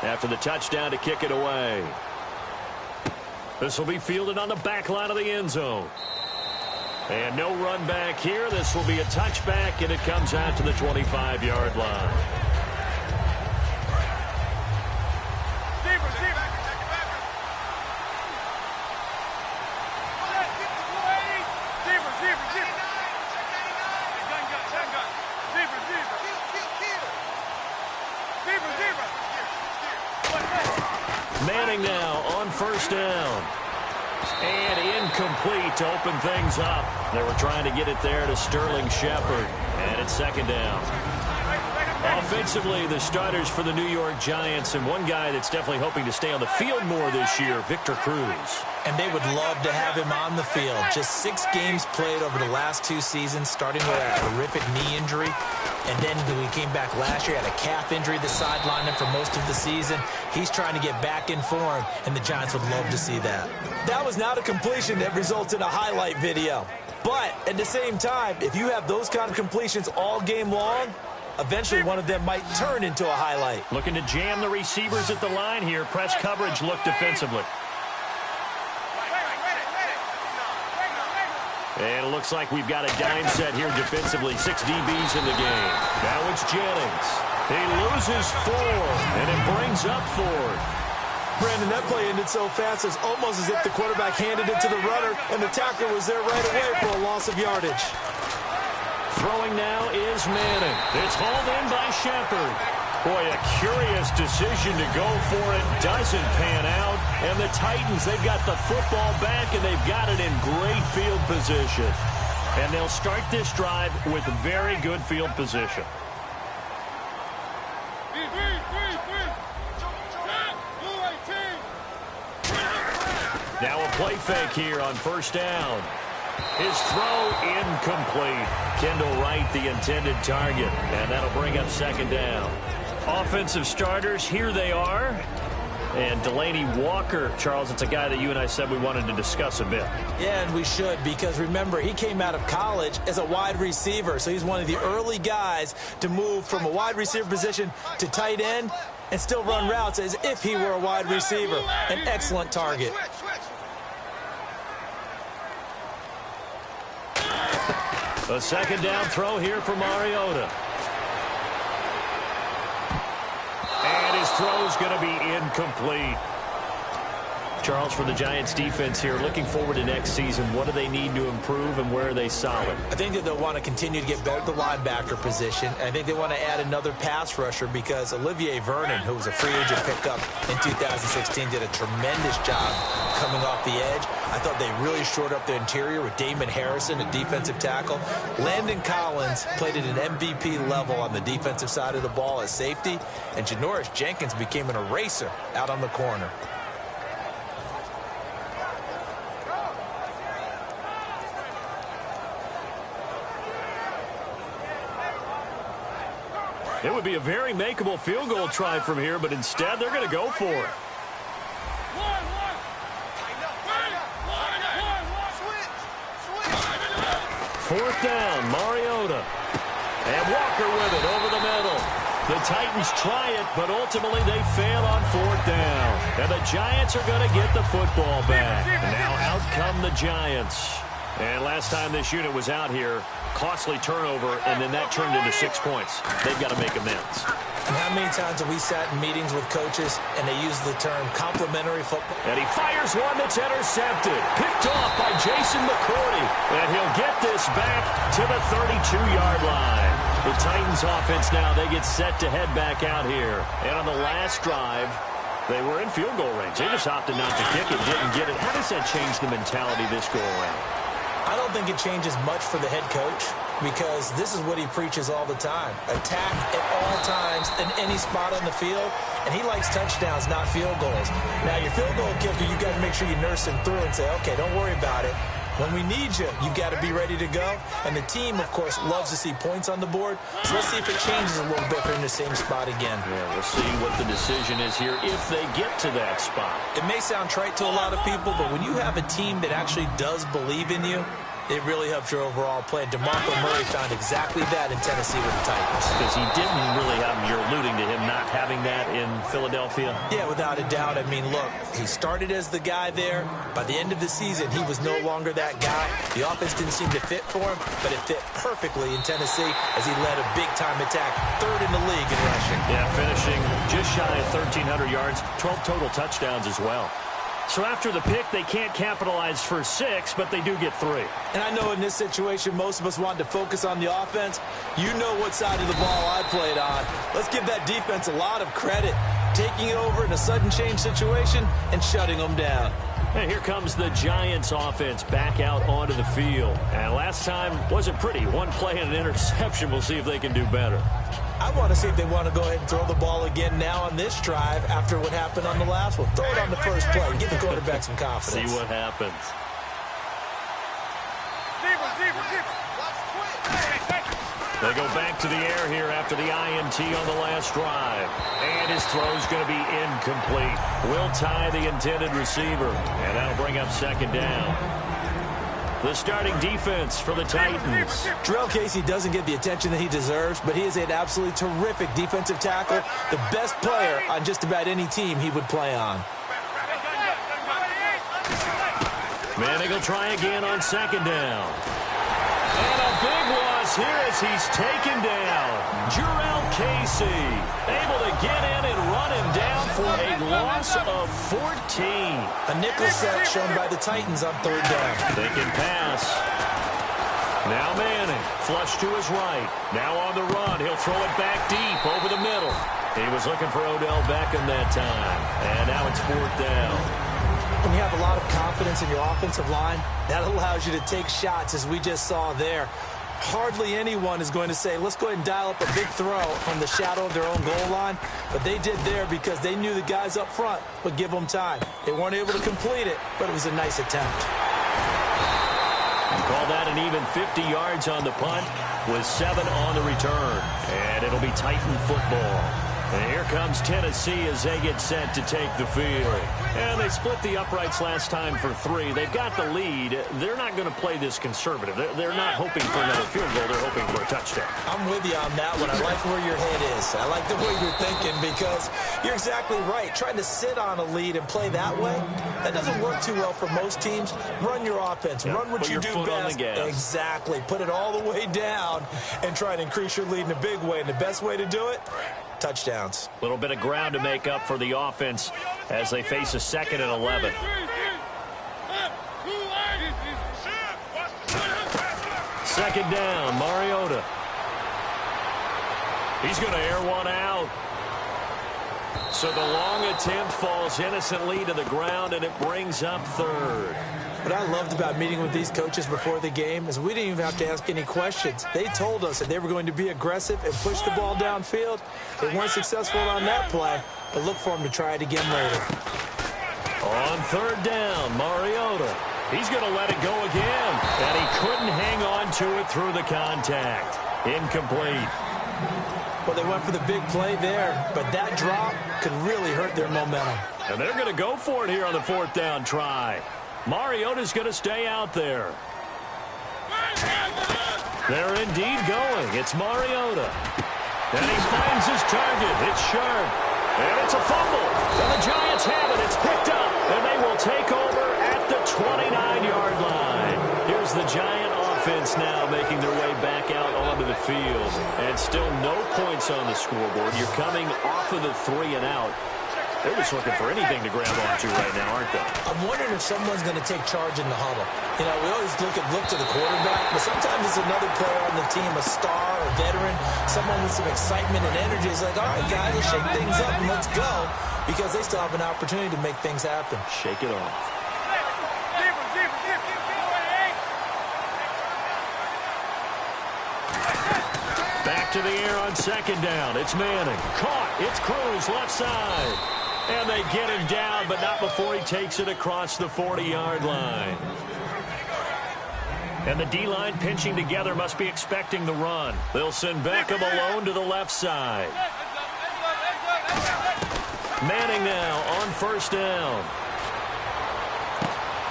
after the touchdown to kick it away. This will be fielded on the back line of the end zone. And no run back here. This will be a touchback, and it comes out to the 25-yard line. Manning now on first down. And incomplete to open things up. They were trying to get it there to Sterling Shepard. And it's second down. Offensively, the starters for the New York Giants, and one guy that's definitely hoping to stay on the field more this year, Victor Cruz. And they would love to have him on the field. Just 6 games played over the last 2 seasons, starting with a horrific knee injury. And then when he came back last year, had a calf injury that sidelined him for most of the season. He's trying to get back in form, and the Giants would love to see that. That was not a completion that results in a highlight video. But at the same time, if you have those kind of completions all game long, eventually one of them might turn into a highlight. Looking to jam the receivers at the line here. Press coverage look defensively. And it looks like we've got a dime set here defensively. 6 DBs in the game. Now it's Jennings. He loses 4, and it brings up 4th. Brandon, that play ended so fast, it's almost as if the quarterback handed it to the runner, and the tackler was there right away for a loss of yardage. Throwing now is Manning. It's hauled in by Shepard. Boy, a curious decision to go for it. Doesn't pan out. And the Titans, they've got the football back, and they've got it in great field position. And they'll start this drive with very good field position. Now a play fake here on first down. His throw incomplete. Kendall Wright, the intended target. And that'll bring up second down. Offensive starters, here they are. And Delaney Walker, Charles, it's a guy that you and I said we wanted to discuss a bit. Yeah, and we should, because remember, he came out of college as a wide receiver, so he's one of the early guys to move from a wide receiver position to tight end and still run routes as if he were a wide receiver. An excellent target. A second down throw here for Mariota. And his throw's going to be incomplete. Charles, for the Giants defense here, looking forward to next season, what do they need to improve and where are they solid? I think that they'll want to continue to get better at the linebacker position. I think they want to add another pass rusher because Olivier Vernon, who was a free agent pickup in 2016, did a tremendous job coming off the edge. I thought they really shored up the interior with Damon Harrison, a defensive tackle. Landon Collins played at an MVP level on the defensive side of the ball as safety, and Janoris Jenkins became an eraser out on the corner. It would be a very makeable field goal try from here, but instead they're going to go for it. Fourth down, Mariota. And Walker with it over the middle. The Titans try it, but ultimately they fail on fourth down. And the Giants are going to get the football back. And now out come the Giants. And last time this unit was out here, costly turnover, and then that turned into 6 points. They've got to make amends. And how many times have we sat in meetings with coaches and they use the term complementary football? And he fires one that's intercepted. Picked off by Jason McCourty. And he'll get this back to the 32-yard line. The Titans offense now, they get set to head back out here. And on the last drive, they were in field goal range. They just opted not to kick it, didn't get it. How does that change the mentality this go around? I don't think it changes much for the head coach because this is what he preaches all the time. Attack at all times in any spot on the field, and he likes touchdowns, not field goals. Now, your field goal kicker, you got to make sure you nurse him through and say, okay, don't worry about it. When we need you, you got to be ready to go. And the team, of course, loves to see points on the board. So let's see if it changes a little bit. They're in the same spot again. Yeah, we'll see what the decision is here if they get to that spot. It may sound trite to a lot of people, but when you have a team that actually does believe in you, It really helps your overall play. DeMarco Murray found exactly that in Tennessee with the Titans. Because he didn't really have him. You're alluding to him not having that in Philadelphia? Yeah, without a doubt. I mean, look, he started as the guy there. By the end of the season, he was no longer that guy. The offense didn't seem to fit for him, but it fit perfectly in Tennessee as he led a big-time attack, third in the league in rushing. Yeah, finishing just shy of 1,300 yards, 12 total touchdowns as well. So after the pick, they can't capitalize for 6, but they do get 3. And I know in this situation, most of us want to focus on the offense. You know what side of the ball I played on. Let's give that defense a lot of credit, taking it over in a sudden change situation and shutting them down. And here comes the Giants offense back out onto the field. And last time wasn't pretty. One play and an interception. We'll see if they can do better. I want to see if they want to go ahead and throw the ball again now on this drive after what happened on the last one. Throw it on the first play and give the quarterback some confidence. See what happens. They go back to the air here after the INT on the last drive. And his throw's going to be incomplete. Will tie the intended receiver. And that'll bring up second down. The starting defense for the Titans. Jarrell Casey doesn't get the attention that he deserves, but he is an absolutely terrific defensive tackle, the best player on just about any team he would play on. Manning will try again on second down. And a big loss here as he's taken down. Jeremiah Casey able to get in and run him down for a loss of 14. A nickel set shown by the Titans on third down. They can pass. Now Manning, flush to his right. Now on the run, he'll throw it back deep over the middle. He was looking for Odell Beckham that time. And now it's fourth down. When you have a lot of confidence in your offensive line, that allows you to take shots, as we just saw there. Hardly anyone is going to say, let's go ahead and dial up a big throw from the shadow of their own goal line. But they did there because they knew the guys up front would give them time. They weren't able to complete it, but it was a nice attempt. Call that an even 50 yards on the punt with 7 on the return. And it'll be Titan football. And here comes Tennessee as they get set to take the field. And they split the uprights last time for 3. They've got the lead. They're not going to play this conservative. They're not hoping for another field goal. They're hoping for a touchdown. I'm with you on that one. I like where your head is. I like the way you're thinking because you're exactly right. Trying to sit on a lead and play that way, that doesn't work too well for most teams. Run your offense. Run what you do best. Exactly. Put it all the way down and try to increase your lead in a big way. And the best way to do it, touchdowns. A little bit of ground to make up for the offense as they face a 2nd and 11. Second down, Mariota. He's going to air one out. So the long attempt falls innocently to the ground, and it brings up third. What I loved about meeting with these coaches before the game is we didn't even have to ask any questions. They told us that they were going to be aggressive and push the ball downfield. They weren't successful on that play, but look for them to try it again later. On third down, Mariota. He's going to let it go again, and he couldn't hang on to it through the contact. Incomplete. Well, they went for the big play there, but that drop could really hurt their momentum. And they're going to go for it here on the fourth down try. Mariota's going to stay out there. They're indeed going. It's Mariota. And he finds his target. It's sharp. And it's a fumble. And the Giants have it. It's picked up. And they will take over at the 29-yard line. Here's the Giant offense now making their way back out onto the field. And still no points on the scoreboard. You're coming off of the 3 and out. They're just looking for anything to grab onto right now, aren't they? I'm wondering if someone's going to take charge in the huddle. You know, we always look to the quarterback, but sometimes it's another player on the team, a star, a veteran, someone with some excitement and energy. It's like, all right, guys, let's shake things up and let's go, because they still have an opportunity to make things happen. Shake it off. Back to the air on second down. It's Manning. Caught. It's Cruz left side. And they get him down, but not before he takes it across the 40-yard line. And the D-line pinching together must be expecting the run. They'll send Beckham alone to the left side. Manning now on first down.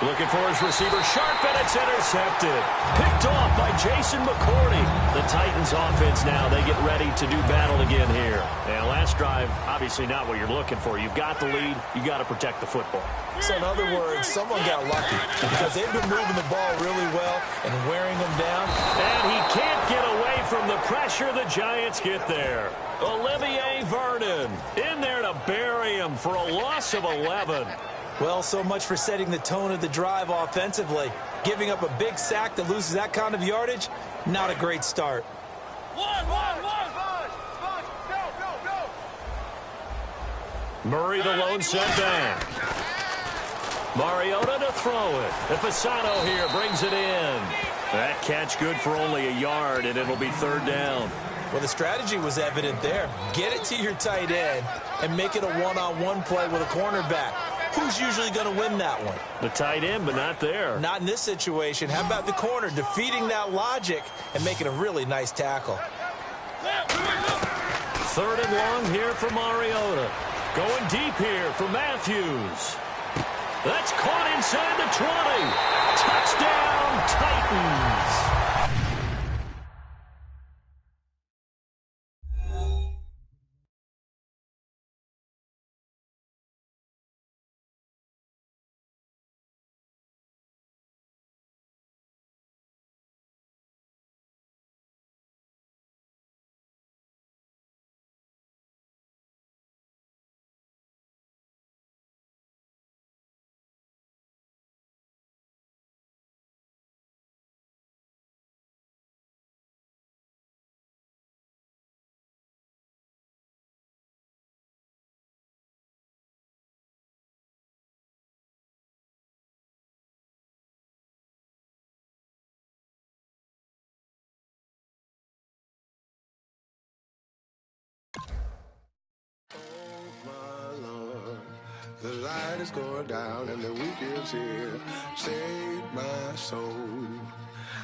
Looking for his receiver, sharp, and it's intercepted. Picked off by Jason McCourty. The Titans offense now, they get ready to do battle again here. And last drive, obviously not what you're looking for. You've got the lead. You've got to protect the football. So in other words, someone got lucky because they've been moving the ball really well and wearing them down. And he can't get away from the pressure. The Giants get there. Olivier Vernon in there to bury him for a loss of 11. Well, so much for setting the tone of the drive offensively. Giving up a big sack that loses that kind of yardage, not a great start. Murray the lone setback. Mariota to throw it. Fasano here brings it in. That catch good for only a yard, and it'll be third down. Well, the strategy was evident there. Get it to your tight end and make it a one-on-one play with a cornerback. Who's usually going to win that one? The tight end, but not there. Not in this situation. How about the corner defeating that logic and making a really nice tackle? Third and long here for Mariota. Going deep here for Matthews. That's caught inside the 20. Touchdown, Titans. The light is going down and the week is here. Save my soul.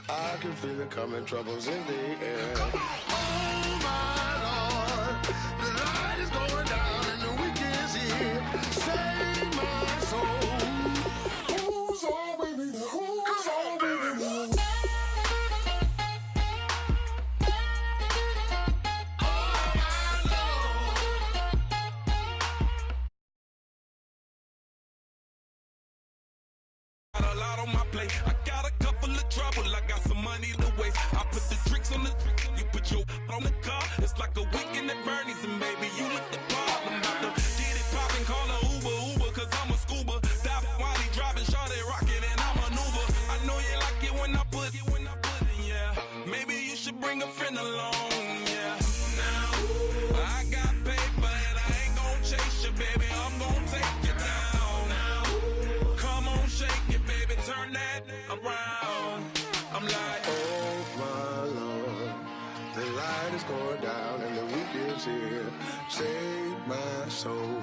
I can feel it coming, troubles in the air. Oh my Lord, the light is going down and the week is here. Save my soul. Who's all with me now? Who's all with me now? I got a couple of trouble, I got some money to waste. I put the drinks on the you put your on the car. It's like a weekend at Bernie's and baby, you look the part. I'm about to get it poppin', call a Uber, cause I'm a scuba. Dive while he driving, shawty rockin' and I'm an Uber. I know you like it when I put it, yeah. Maybe you should bring a friend along, yeah. Now, I got paper and I ain't gon' chase you, baby, I'm gon' take you down. Now, come on, shake it, baby, turn that around. I'm like, oh my Lord, the light is going down and the week is here. Save my soul.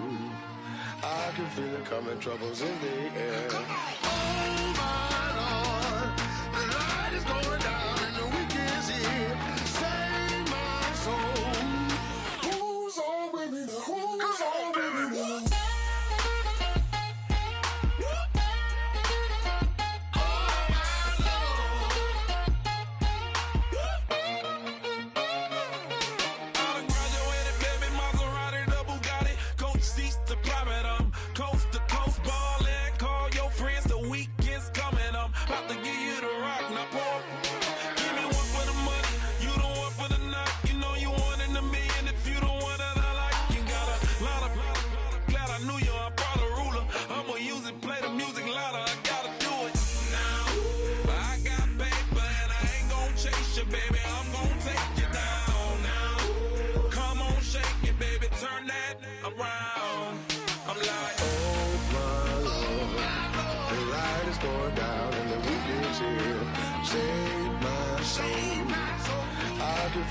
I can feel it coming, troubles in the air. Oh my Lord, the light is going down and the week is here. Save my soul. Who's all with me now? Who's all with me now?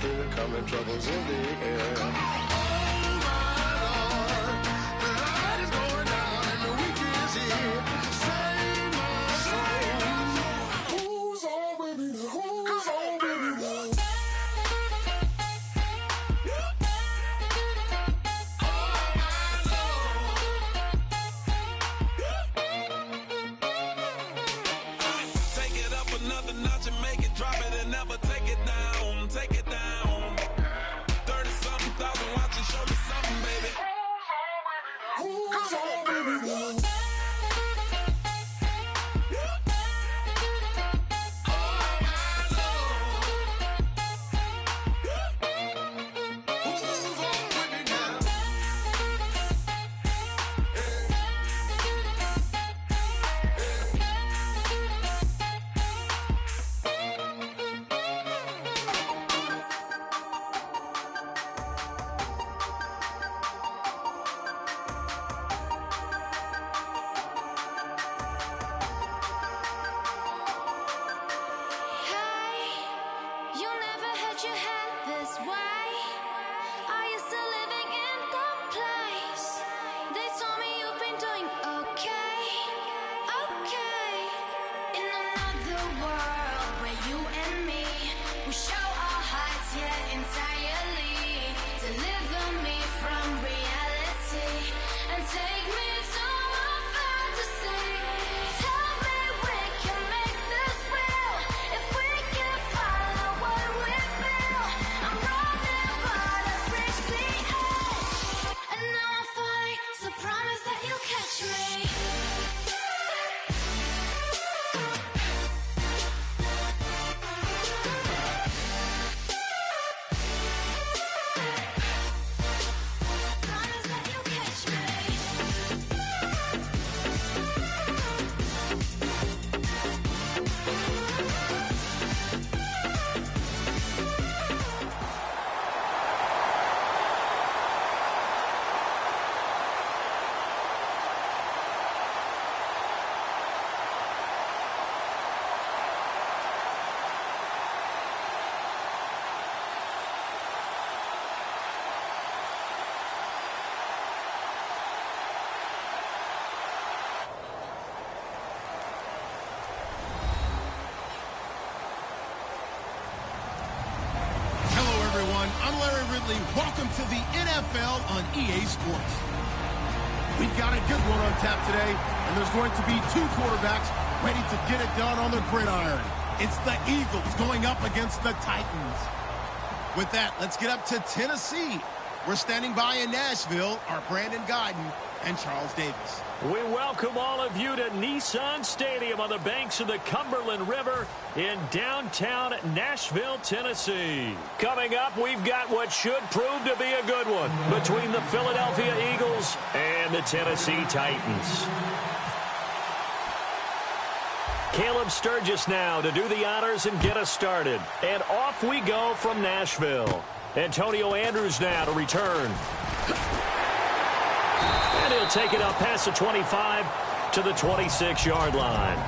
Feel it coming, troubles in the air. Oh my Lord, the light is going down and the week is here. Save my soul. Who's all with me now? Who's all with me now? Oh my Lord. Come on, baby. I'm Larry Ridley. Welcome to the NFL on EA Sports. We've got a good one on tap today, and there's going to be two quarterbacks ready to get it done on the gridiron. It's the Eagles going up against the Titans. With that, let's get up to Tennessee. We're standing by in Nashville, our Brandon Guyton and Charles Davis. We welcome all of you to Nissan Stadium on the banks of the Cumberland River in downtown Nashville, Tennessee. Coming up, we've got what should prove to be a good one between the Philadelphia Eagles and the Tennessee Titans. Caleb Sturgis now to do the honors and get us started. And off we go from Nashville. Antonio Andrews now to return. And he'll take it up past the 25 to the 26-yard line.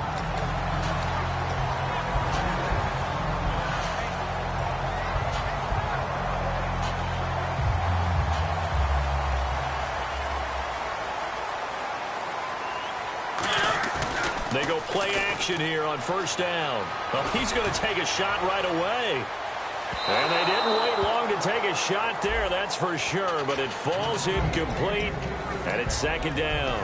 They go play action here on first down. Well, he's going to take a shot right away. And they didn't wait long to take a shot there, that's for sure. But it falls incomplete, and it's second down.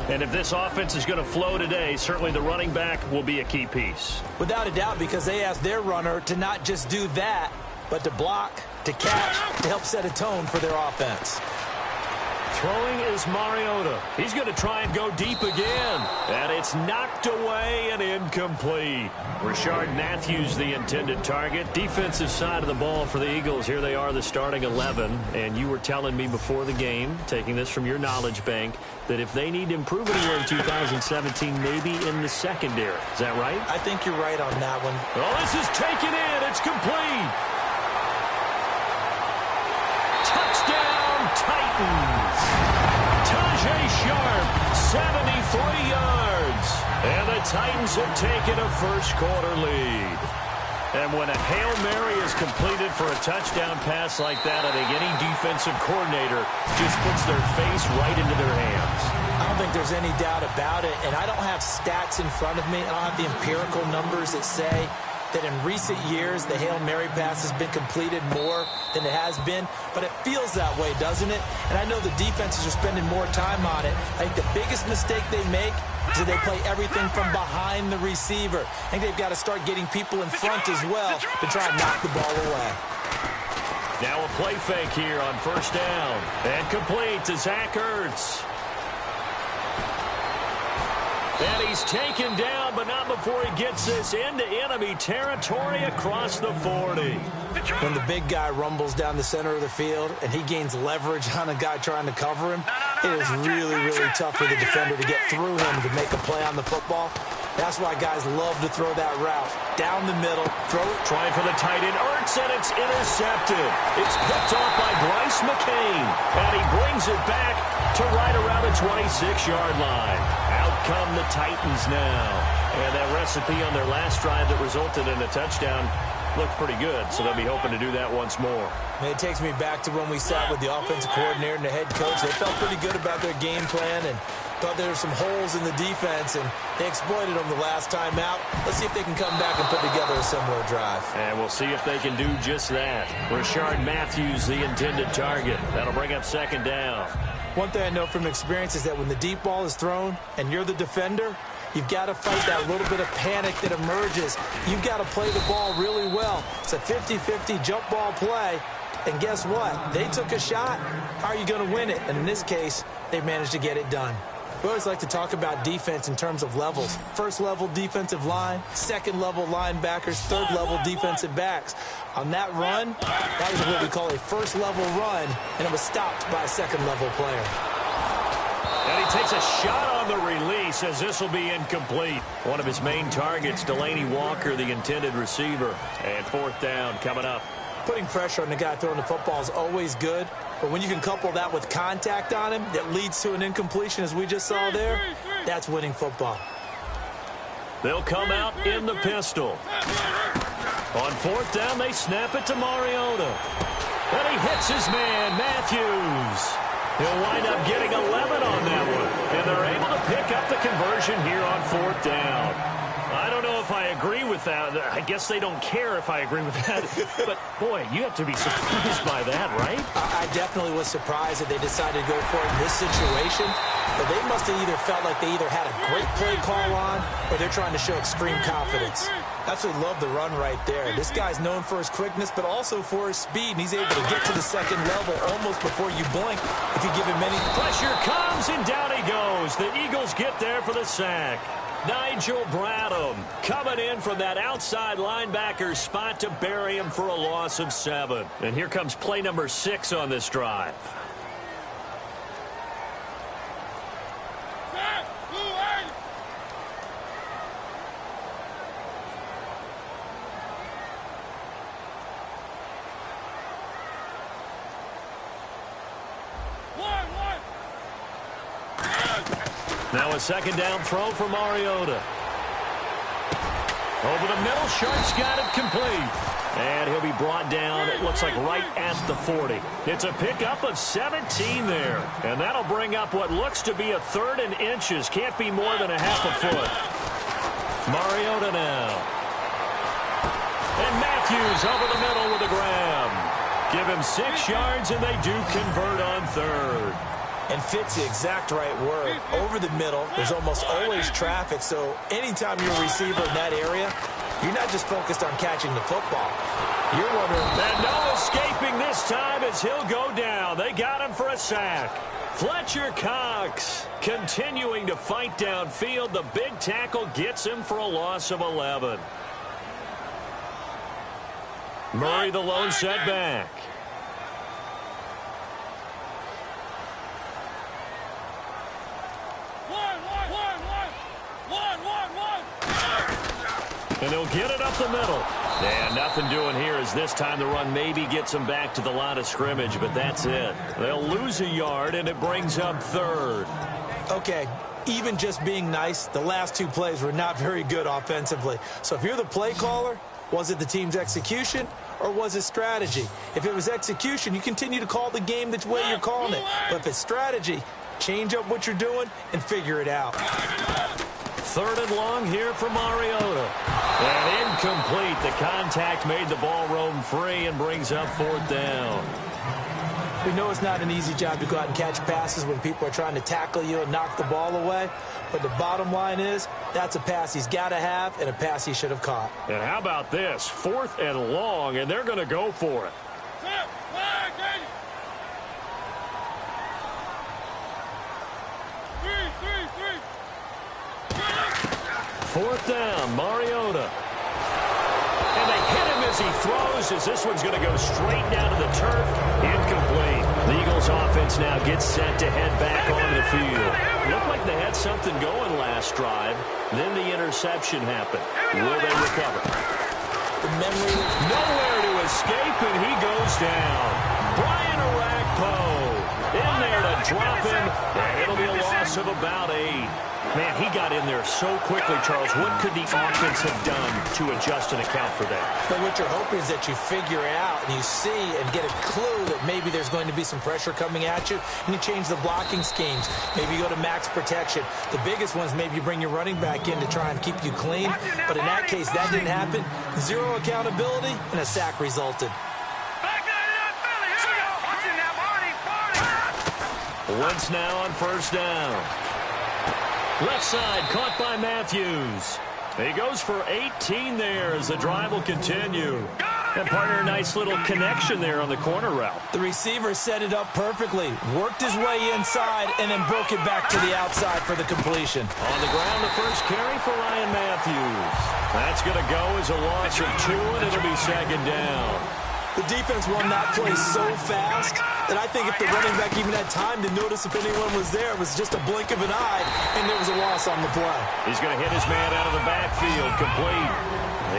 And if this offense is going to flow today, certainly the running back will be a key piece. Without a doubt, because they asked their runner to not just do that, but to block, to catch, to help set a tone for their offense. Throwing is Mariota. He's going to try and go deep again. And it's knocked away and incomplete. Rashard Matthews, the intended target. Defensive side of the ball for the Eagles. Here they are, the starting 11. And you were telling me before the game, taking this from your knowledge bank, that if they need to improve anywhere in 2017, maybe in the secondary. Is that right? I think you're right on that one. Oh, this is taken in. It's complete. Touchdown, Titans. Tajay Sharp, 73 yards. And the Titans have taken a first-quarter lead. And when a Hail Mary is completed for a touchdown pass like that, I think any defensive coordinator just puts their face right into their hands. I don't think there's any doubt about it. And I don't have stats in front of me. I don't have the empirical numbers that say that in recent years the Hail Mary pass has been completed more than it has been, but it feels that way, doesn't it? And I know the defenses are spending more time on it. I think the biggest mistake they make is that they play everything from behind the receiver. I think they've got to start getting people in front as well to try and knock the ball away. Now a play fake here on first down. And complete to Zach Ertz. He's taken down, but not before he gets this into enemy territory across the 40. When the big guy rumbles down the center of the field and he gains leverage on a guy trying to cover him, it is really, really tough for the defender to get through him to make a play on the football. That's why guys love to throw that route. Down the middle, throw it. Trying for the tight end, Ertz, and it's intercepted. It's picked off by Bryce McCain, and he brings it back to right around the 26-yard line. Out come the Titans now. And that recipe on their last drive that resulted in a touchdown looked pretty good, so they'll be hoping to do that once more. And it takes me back to when we sat with the offensive coordinator and the head coach. They felt pretty good about their game plan and thought there were some holes in the defense, and they exploited them the last time out. Let's see if they can come back and put together a similar drive. And we'll see if they can do just that. Rashard Matthews, the intended target. That'll bring up second down. One thing I know from experience is that when the deep ball is thrown and you're the defender, you've got to fight that little bit of panic that emerges. You've got to play the ball really well. It's a 50-50 jump ball play. And guess what? They took a shot. How are you going to win it? And in this case, they managed to get it done. We always like to talk about defense in terms of levels. First level defensive line, second level linebackers, third level defensive backs. On that run, that was what we call a first level run, and it was stopped by a second level player. And he takes a shot on the release as this will be incomplete. One of his main targets, Delaney Walker, the intended receiver. And fourth down coming up. Putting pressure on the guy throwing the football is always good, but when you can couple that with contact on him that leads to an incompletion, as we just saw there, that's winning football. They'll come out in the pistol. On fourth down, they snap it to Mariota. And he hits his man, Matthews. He'll wind up getting 11 on that one. And they're able to pick up the conversion here on fourth down. I don't know if I agree with that. I guess they don't care if I agree with that. But, boy, you have to be surprised by that, right? I definitely was surprised that they decided to go for it in this situation. But they must have either felt like they either had a great play call on or they're trying to show extreme confidence. Absolutely love the run right there. This guy's known for his quickness, but also for his speed. And he's able to get to the second level almost before you blink if you give him any. Pressure comes, and down he goes. The Eagles get there for the sack. Nigel Bradham coming in from that outside linebacker spot to bury him for a loss of 7. And here comes play number 6 on this drive. Now a second down throw for Mariota. Over the middle, Sharp's got it complete. And he'll be brought down, it looks like right at the 40. It's a pickup of 17 there. And that'll bring up what looks to be a third and inches. Can't be more than a half a foot. Mariota now. And Matthews over the middle with a grab. Give him 6 yards, and they do convert on third. And fit's the exact right word. Over the middle, there's almost always traffic, so anytime you're a receiver in that area, you're not just focused on catching the football. You're wondering. And no escaping this time as he'll go down. They got him for a sack. Fletcher Cox continuing to fight downfield. The big tackle gets him for a loss of 11. Murray the lone setback. And they'll get it up the middle. And nothing doing here as this time the run maybe gets them back to the line of scrimmage, but that's it. They'll lose a yard, and it brings up third. Okay, even just being nice, the last 2 plays were not very good offensively. So if you're the play caller, was it the team's execution or was it strategy? If it was execution, you continue to call the game the way you're calling it. But if it's strategy, change up what you're doing and figure it out. Third and long here for Mariota. And incomplete. The contact made the ball roam free and brings up fourth down. We know it's not an easy job to go out and catch passes when people are trying to tackle you and knock the ball away. But the bottom line is, that's a pass he's got to have and a pass he should have caught. And how about this? Fourth and long, and they're going to go for it. 4th down, Mariota. And they hit him as he throws, as this one's going to go straight down to the turf. Incomplete. The Eagles offense now gets set to head back onto the field. Looked like they had something going last drive. Then the interception happened. Will they recover? The memory. Nowhere to escape, and he goes down. Brian Orakpo in there to drop him, and it'll be a loss of about 8. Man, he got in there so quickly, Charles. What could the offense have done to adjust and account for that? But what you're hoping is that you figure out and you see and get a clue that maybe there's going to be some pressure coming at you, and you change the blocking schemes. Maybe you go to max protection. The biggest ones, maybe you bring your running back in to try and keep you clean. But in that case, that didn't happen. 0 accountability, and a sack resulted. Wentz now on 1st down. Left side, caught by Matthews. He goes for 18 there as the drive will continue. And partner, a nice little connection there on the corner route. The receiver set it up perfectly, worked his way inside, and then broke it back to the outside for the completion. On the ground, the first carry for Ryan Matthews. That's going to go as a loss of 2, and it'll be 2nd down. The defense won that play so fast that I think if the running back even had time to notice if anyone was there, it was just a blink of an eye, and there was a loss on the play. He's going to hit his man out of the backfield, complete.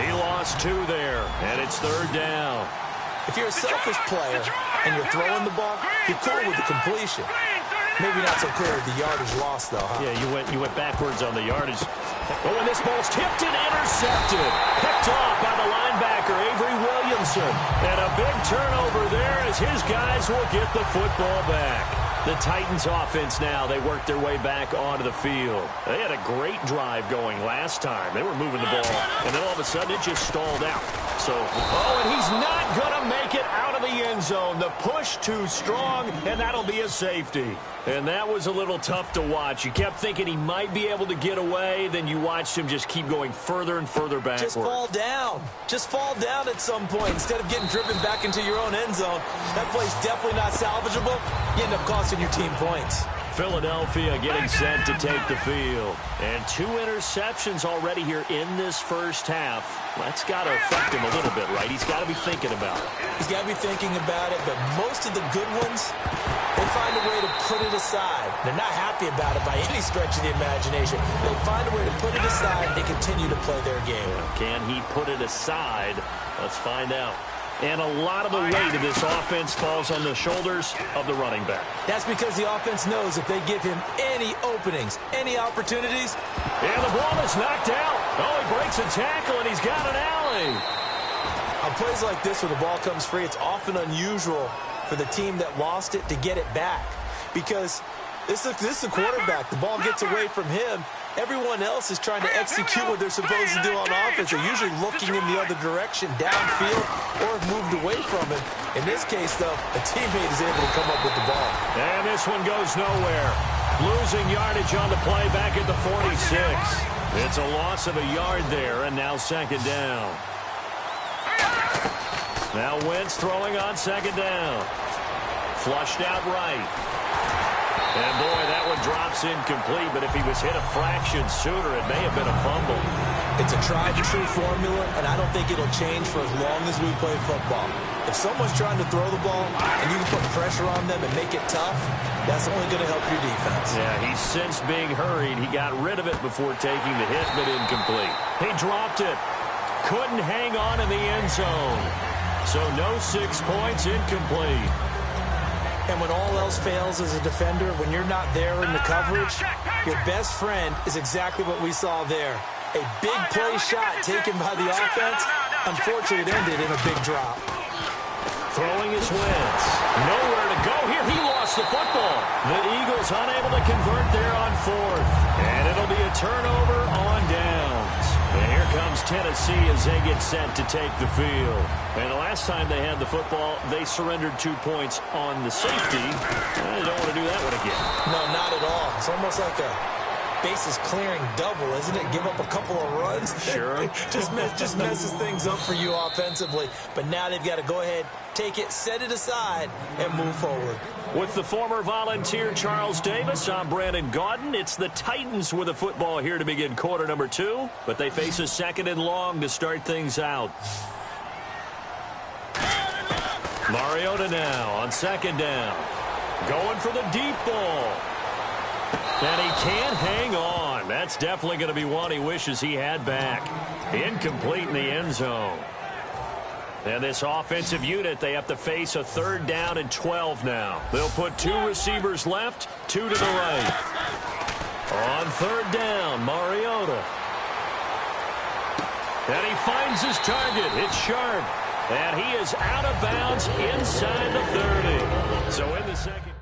He lost 2 there, and it's 3rd down. If you're a selfish player and you're throwing the ball, you're cool with the completion. Maybe not so clear with the yardage loss, though, huh? Yeah, you went backwards on the yardage. Oh, and this ball's tipped and intercepted. Picked off by the linebacker, Avery Williamson. And a big turnover there as his guys will get the football back. The Titans offense now, they worked their way back onto the field. They had a great drive going last time. They were moving the ball, and then all of a sudden it just stalled out. So, and he's not going to make it out of the end zone. The push too strong, and that'll be a safety. And that was a little tough to watch. You kept thinking he might be able to get away, then you watched him just keep going further and further backward. Just fall down. Just fall down at some point instead of getting driven back into your own end zone. That play's definitely not salvageable. You end up costing your team points. Philadelphia getting set to take the field. And 2 interceptions already here in this first half. That's got to affect him a little bit, right? He's got to be thinking about it. He's got to be thinking about it, but most of the good ones, they find a way to put it aside. They're not happy about it by any stretch of the imagination. They find a way to put it aside and continue to play their game. Can he put it aside? Let's find out. And a lot of the weight of this offense falls on the shoulders of the running back. That's because the offense knows if they give him any openings, any opportunities. And the ball is knocked out. Oh, he breaks a tackle, and he's got an alley. On plays like this where the ball comes free, it's often unusual for the team that lost it to get it back. Because this is the quarterback. The ball gets away from him. Everyone else is trying to execute what they're supposed to do on offense. They're usually looking in the other direction, downfield, or have moved away from it. In this case, though, a teammate is able to come up with the ball. And this one goes nowhere. Losing yardage on the play back at the 46. It's a loss of a yard there, and now 2nd down. Now Wentz throwing on 2nd down. Flushed out right. And, boy, that one drops incomplete, but if he was hit a fraction sooner, it may have been a fumble. It's a tried-and-true formula, and I don't think it'll change for as long as we play football. If someone's trying to throw the ball and you can put pressure on them and make it tough, that's only going to help your defense. Yeah, he's since being hurried. He got rid of it before taking the hit, but incomplete. He dropped it. Couldn't hang on in the end zone. So no 6 points, incomplete. And when all else fails as a defender, when you're not there in the coverage, your best friend is exactly what we saw there. A big play shot taken by the offense. Unfortunately, it ended in a big drop. Throwing his Wentz. Nowhere to go here. He lost the football. The Eagles unable to convert there on 4th. And it'll be a turnover on downs. And here comes Tennessee as they get set to take the field. And the last time they had the football, they surrendered 2 points on the safety. They don't want to do that one again. No, not at all. It's almost like a bases clearing double, isn't it? Give up a couple of runs. Sure. just messes things up for you offensively. But now they've got to go ahead, take it, set it aside, and move forward. With the former Volunteer Charles Davis, I'm Brandon Gaudin. It's the Titans with the football here to begin quarter number 2, but they face a 2nd and long to start things out. Mariota now on 2nd down. Going for the deep ball. And he can't hang on. That's definitely going to be one he wishes he had back. Incomplete in the end zone. And this offensive unit, they have to face a 3rd down and 12 now. They'll put 2 receivers left, 2 to the right. On 3rd down, Mariota. And he finds his target. It's Sharp. And he is out of bounds inside the 30. So in the second.